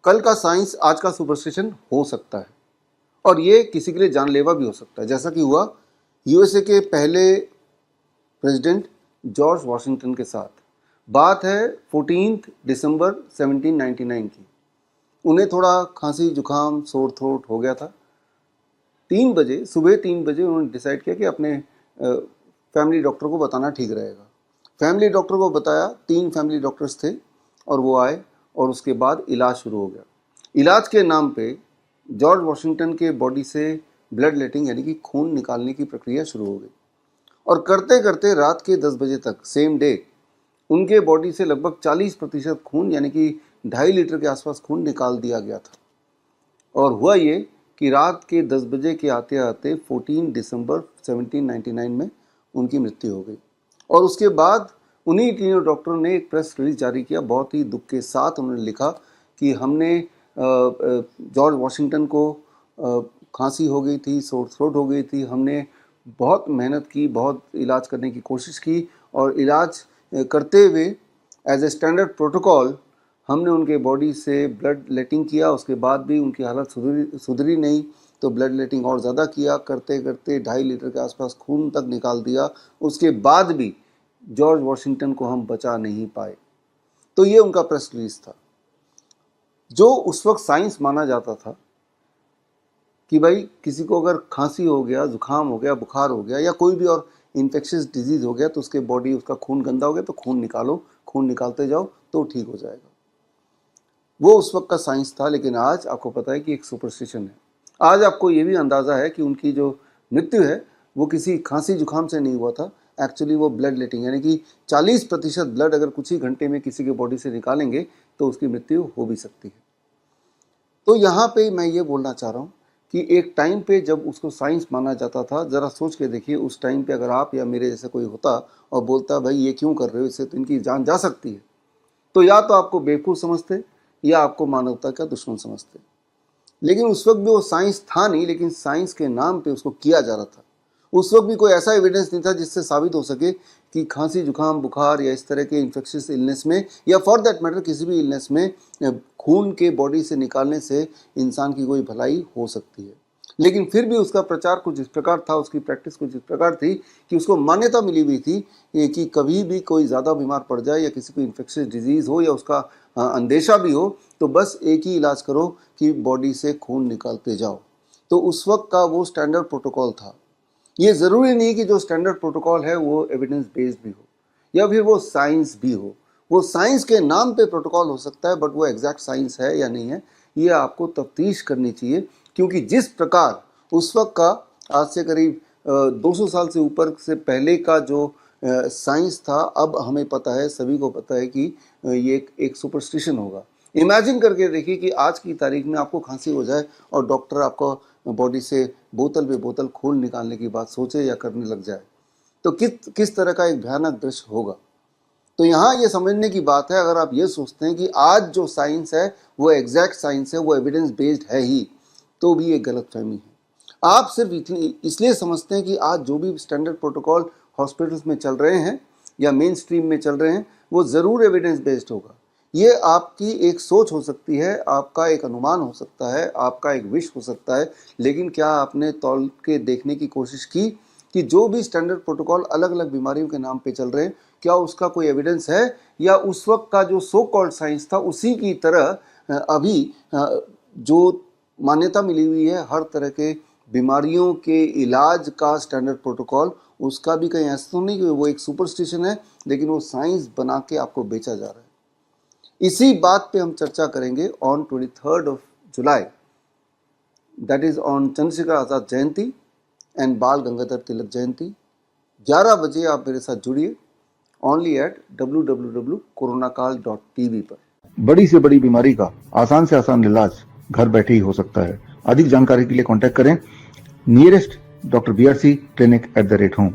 कल का साइंस आज का सुपरस्टिशन हो सकता है और ये किसी के लिए जानलेवा भी हो सकता है, जैसा कि हुआ यूएसए के पहले प्रेसिडेंट जॉर्ज वॉशिंगटन के साथ। बात है 14 दिसंबर 1799 की। उन्हें थोड़ा खांसी जुकाम सोर थ्रोट हो गया था। 3 बजे सुबह 3 बजे उन्होंने डिसाइड किया कि अपने फैमिली डॉक्टर को बताना ठीक रहेगा। फैमिली डॉक्टर को बताया, 3 फैमिली डॉक्टर्स थे और वो आए और उसके बाद इलाज शुरू हो गया। इलाज के नाम पे जॉर्ज वॉशिंगटन के बॉडी से ब्लड लेटिंग यानी कि खून निकालने की प्रक्रिया शुरू हो गई और करते करते रात के 10 बजे तक सेम डे उनके बॉडी से लगभग 40% खून यानी कि 2.5 लीटर के आसपास खून निकाल दिया गया था। और हुआ ये कि रात के 10 बजे के आते आते 14 दिसंबर 1799 में उनकी मृत्यु हो गई। और उसके बाद उन्हीं तीनों डॉक्टरों ने एक प्रेस रिलीज जारी किया। बहुत ही दुख के साथ उन्होंने लिखा कि हमने जॉर्ज वॉशिंगटन को खांसी हो गई थी, सोर थ्रोट हो गई थी, हमने बहुत मेहनत की, बहुत इलाज करने की कोशिश की और इलाज करते हुए एज ए स्टैंडर्ड प्रोटोकॉल हमने उनके बॉडी से ब्लड लेटिंग किया। उसके बाद भी उनकी हालत सुधरी नहीं तो ब्लड लेटिंग और ज़्यादा किया, करते करते 2.5 लीटर के आसपास खून तक निकाल दिया। उसके बाद भी जॉर्ज वॉशिंगटन को हम बचा नहीं पाए। तो ये उनका प्रेस रिलीज था। जो उस वक्त साइंस माना जाता था कि भाई किसी को अगर खांसी हो गया, जुकाम हो गया, बुखार हो गया या कोई भी और इन्फेक्शियस डिजीज हो गया तो उसके बॉडी उसका खून गंदा हो गया तो खून निकालो, खून निकालते जाओ तो ठीक हो जाएगा। वो उस वक्त का साइंस था। लेकिन आज आपको पता है कि एक सुपरस्टिशन है। आज आपको ये भी अंदाज़ा है कि उनकी जो मृत्यु है वो किसी खांसी जुकाम से नहीं हुआ था। एक्चुअली वो ब्लड लेटिंग यानी कि 40% ब्लड अगर कुछ ही घंटे में किसी के बॉडी से निकालेंगे तो उसकी मृत्यु हो भी सकती है। तो यहाँ पे मैं ये बोलना चाह रहा हूँ कि एक टाइम पे जब उसको साइंस माना जाता था, ज़रा सोच के देखिए उस टाइम पे अगर आप या मेरे जैसे कोई होता और बोलता भाई ये क्यों कर रहे हो, इससे तो इनकी जान जा सकती है, तो या तो आपको बेवकूफ़ समझते या आपको मानवता का दुश्मन समझते। लेकिन उस वक्त भी वो साइंस था नहीं, लेकिन साइंस के नाम पे उसको किया जा रहा था। उस वक्त भी कोई ऐसा एविडेंस नहीं था जिससे साबित हो सके कि खांसी जुकाम बुखार या इस तरह के इन्फेक्शियस इलनेस में या फॉर दैट मैटर किसी भी इलनेस में खून के बॉडी से निकालने से इंसान की कोई भलाई हो सकती है। लेकिन फिर भी उसका प्रचार कुछ इस प्रकार था, उसकी प्रैक्टिस कुछ इस प्रकार थी कि उसको मान्यता मिली हुई थी कि कभी भी कोई ज़्यादा बीमार पड़ जाए या किसी को इन्फेक्शियस डिजीज़ हो या उसका अंदेशा भी हो तो बस एक ही इलाज करो कि बॉडी से खून निकालते जाओ। तो उस वक्त का वो स्टैंडर्ड प्रोटोकॉल था। ये ज़रूरी नहीं कि जो स्टैंडर्ड प्रोटोकॉल है वो एविडेंस बेस्ड भी हो या फिर वो साइंस भी हो। वो साइंस के नाम पे प्रोटोकॉल हो सकता है, बट वो एग्जैक्ट साइंस है या नहीं है ये आपको तफ्तीश करनी चाहिए। क्योंकि जिस प्रकार उस वक्त का आज से करीब 200 साल से ऊपर से पहले का जो साइंस था, अब हमें पता है, सभी को पता है कि ये एक सुपरस्टिशन होगा। इमेजिन करके देखिए कि आज की तारीख में आपको खांसी हो जाए और डॉक्टर आपको बॉडी से बोतल पे बोतल खून निकालने की बात सोचे या करने लग जाए तो किस तरह का एक भयानक दृश्य होगा। तो यहाँ ये समझने की बात है, अगर आप ये सोचते हैं कि आज जो साइंस है वो एग्जैक्ट साइंस है, वो एविडेंस बेस्ड है ही, तो भी एक गलतफहमी है। आप सिर्फ इसलिए समझते हैं कि आज जो भी स्टैंडर्ड प्रोटोकॉल हॉस्पिटल्स में चल रहे हैं या मेन स्ट्रीम में चल रहे हैं वो ज़रूर एविडेंस बेस्ड होगा। ये आपकी एक सोच हो सकती है, आपका एक अनुमान हो सकता है, आपका एक विश हो सकता है, लेकिन क्या आपने तौल के देखने की कोशिश की कि जो भी स्टैंडर्ड प्रोटोकॉल अलग अलग बीमारियों के नाम पे चल रहे हैं क्या उसका कोई एविडेंस है या उस वक्त का जो सो कॉल्ड साइंस था उसी की तरह अभी जो मान्यता मिली हुई है हर तरह के बीमारियों के इलाज का स्टैंडर्ड प्रोटोकॉल, उसका भी कहीं ऐसा तो नहीं कि वो एक सुपरस्टिशन है लेकिन वो साइंस बना के आपको बेचा जा रहा है। इसी बात पे हम चर्चा करेंगे on 23 July, that is on Chandrashekhar Azad Jayanti and बाल गंगाधर तिलक जयंती। 11 बजे आप मेरे साथ जुड़िए ओनली एट www.coronakal.tv पर। बड़ी से बड़ी बीमारी का आसान से आसान इलाज घर बैठे ही हो सकता है। अधिक जानकारी के लिए कांटेक्ट करें नियरेस्ट डॉक्टर BRC clinic@home।